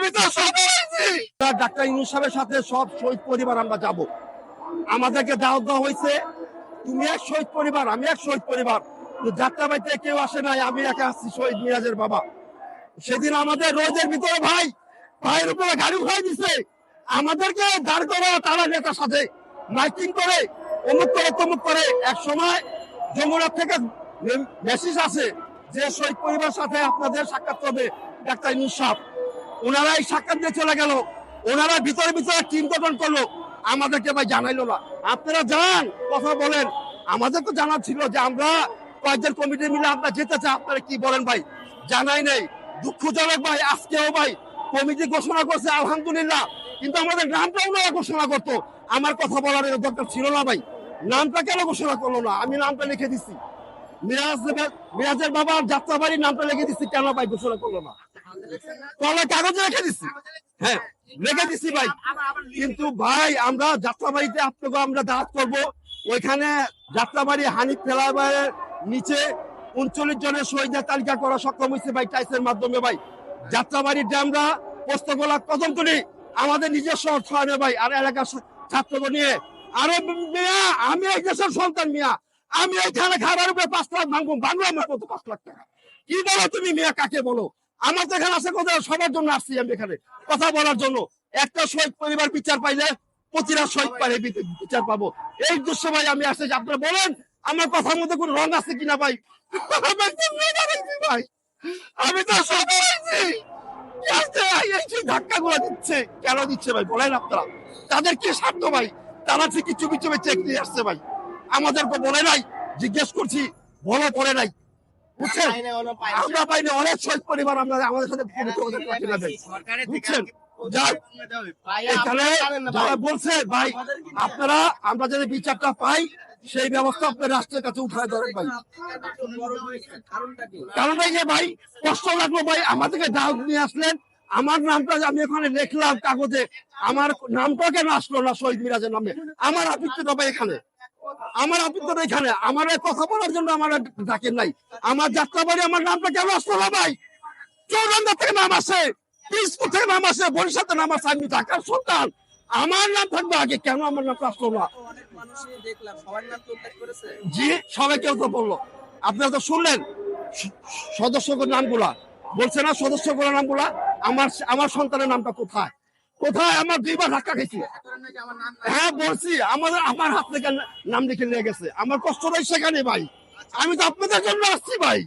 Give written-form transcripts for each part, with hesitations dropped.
আমি তো ডাক্তার ইউনূস সাহেবের সাথে সব শহীদ পরিবার আমরা যাব। আমাদেরকে দাওয়াত দেওয়া হয়েছে, তুমি এক শহীদ পরিবার, আমি এক শহীদ পরিবার। যাত্রাবাড়িতে কেউ আসে নাই, আমি একা আসছি শহীদ মিরাজের বাবা। সেদিন আমাদের রোদের ভিতরে ভাইয়ের উপরে গাড়ি উঠাই দিছে, আমাদেরকে দাঁড় করা তারা নেতার সাথে মাইকিং করে অমুক করে তমুক করে। এক সময় যমুনা থেকে মেসেজ আছে যে শহীদ পরিবার সাথে আপনাদের সাক্ষাৎ করবে ডাক্তার ইউনূস সাহেব। ওনারা এই সাক্ষাৎ দিয়ে চলে গেল, ওনারা ভিতরে ভিতরে টিম গঠন করলো, আমাদেরকে ভাই জানাইলো না। আপনারা যান কথা বলেন, আমাদের তো জানা ছিল যে আমরা কয়েকজন কমিটি মিলে আমরা যেতে চাই, আপনারা কি বলেন ভাই? জানাই নাই, দুঃখজনক ভাই। আজকেও ভাই কমিটি ঘোষণা করছে আলহামদুলিল্লাহ, কিন্তু আমাদের নামটাও ওনারা ঘোষণা করতো, আমার কথা বলার দরকার ছিল না ভাই। নামটা কেন ঘোষণা করলো না? আমি নামটা লিখে দিচ্ছি, মিরাজের বাবার যাত্রাবাড়ির নামটা লিখে দিচ্ছি, কেন ভাই ঘোষণা করলো না? কলা কাগজে রেখে দিচ্ছি, হ্যাঁ রেখে দিচ্ছি ভাই। কিন্তু ভাই আমরা যাত্রাবাড়িতে আপনাকে আমরা দাঁড় করবো, ওইখানে যাত্রাবাড়ি হানিফ ফ্লাইওভারের নিচে 39 জনের শহীদের তালিকা করা সক্ষম হয়েছে ভাই টাইসের মাধ্যমে ভাই। যাত্রাবাড়ির ড্যামরা পোস্তগোলা কদমতলী আমাদের নিজস্ব অর্থায়নে ভাই, আর এলাকার ছাত্রকে নিয়ে। আরে মিয়া, আমি এই দেশের সন্তান মিয়া, আমি এইখানে খাবার উপরে 5 লাখ ভাঙবো, আমার কত 5 লাখ টাকা? কি বলো তুমি মিয়া, কাকে বলো? আমার তো এখানে আছে কথা, সবার জন্য আসছি আমি এখানে কথা বলার জন্য। একটা শহীদ পরিবার বিচার পাইলে প্রতিটা শহীদ পাইলে বিচার পাবো, এই দৃশ্য ভাই আমি আসছি। আপনারা বলেন আমার কথার মধ্যে কোনো রং আছে কিনা ভাই? ভাই আমি তো ধাক্কা গুলো দিচ্ছে, কেন দিচ্ছে ভাই বলেন আপনারা? তাদের কি স্বার্থ ভাই? তারা কি চুপি চুপি চেক দিয়ে আসছে ভাই, আমাদেরকে বলে নাই। জিজ্ঞেস করছি, বলো বলে নাই, বুঝছেন? আমরা পাইনি, অনেক শহীদ পরিবার আমরা আমাদের সাথে বুঝছেন। এখানে যারা বলছে ভাই আপনারা আমরা যদি বিচারটা পাই সেই ব্যবস্থা আপনার রাষ্ট্রের কাছে উঠায় ধরেন ভাই। কারণটা যে ভাই কষ্ট লাগলো ভাই, আমাদেরকে দাওয়াত নিয়ে আসলেন, আমার নামটা আমি ওখানে লিখলাম কাগজে, আমার নামটা কেন আসলো না শহীদ মিরাজের নামে? আমার আপত্তিটা ভাই এখানে, আমার আপত্তিটা এখানে। আমার কথা বলার জন্য আমার ডাকেন নাই। আমার যাত্রাবাড়ি আমার নামটা কেন আসলো না ভাই? চৌরান্দা থেকে নাম আসে, পিসপুর থেকে নাম আসে, বরিশালের নাম আসে, আমি ঢাকার সন্তান, আমার নাম থাকবে আগে, কেন আমার নামটা আসলো না? জি সবাই কেউ তো বললো, আপনারা তো শুনলেন সদস্যদের নামগুলা বলছে না, সদস্যগুলোর নামগুলা। আমার সন্তানের নামটা কোথায়? কোথায়? আমার 2 বার ধাক্কা খেয়েছি, হ্যাঁ বলছি, আমার হাত থেকে নাম লিখে নিয়ে গেছে। আমার কষ্টটাই সেখানে ভাই। আমি তো আপনাদের জন্য আসছি ভাই,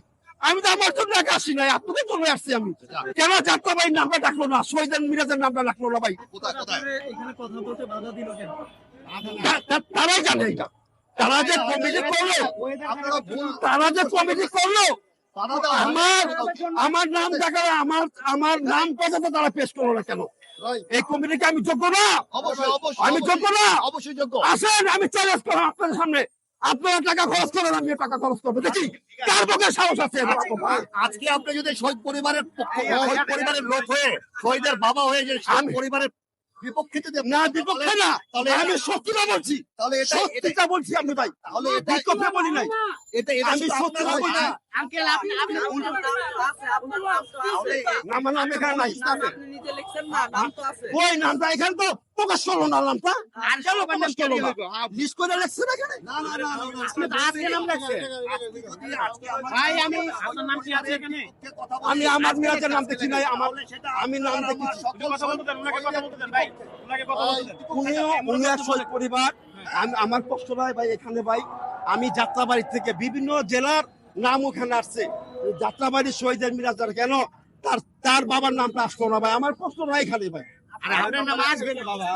আমি তো আমার জন্য একা আসি নাই, আপনাদের জন্য আসছি আমি। কেন যাত্রাবাড়ির নামটা ডাকলো না, শহীদ মিরাজের নামটা ডাকলো না ভাই? তারাই জানে এটা, তারা যে কমিটি করলো, আমার নাম ডাকা, আমার নাম পর্যন্ত তারা পেশ করলো না কেন? এই কমিটিকে আমি যোগ্য না? আমি যোগ্য না? অবশ্যই যোগ্য। আসেন আমি চ্যালেঞ্জ করলাম আপনাদের সামনে, আপনারা টাকা খরচ করেন, আমি টাকা খরচ করবো, দেখি কার পক্ষে সাহস আছে। আজকে আপনি যদি শহীদ পরিবারের পরিবারের লোক হয়ে, শহীদের বাবা হয়ে, যে পরিবারের বিপক্ষে না, বিপক্ষে না, তাহলে আমি সত্যিটা বলছি, তাহলে সত্যিটা বলছি আমি ভাই, তাহলে বিপক্ষে বলি নাই, এটা আমি সত্যিটা বলছি। আঙ্কেল আপনি না মানে আমি এখানে নাই, ওই নামটা এখানে তো প্রকাশ করলো না, নামটা কেন প্রকাশ করলো না? লিস্ট করে লেখছে না এখানে, আমি আমার মিরাজের নাম দেখি নাই, আমি নাম দেখেছি। উনি এক শহীদ পরিবার, আমার কষ্ট নাই ভাই এখানে ভাই। আমি যাত্রাবাড়ি থেকে বিভিন্ন জেলার নাম ওখানে আসছে, যাত্রাবাড়ি শহীদের মিরাজার কেন তার বাবার নামটা আসলো না ভাই? আমার কষ্ট নাই এখানে ভাই। আপনার নাম আসবে না বাবা।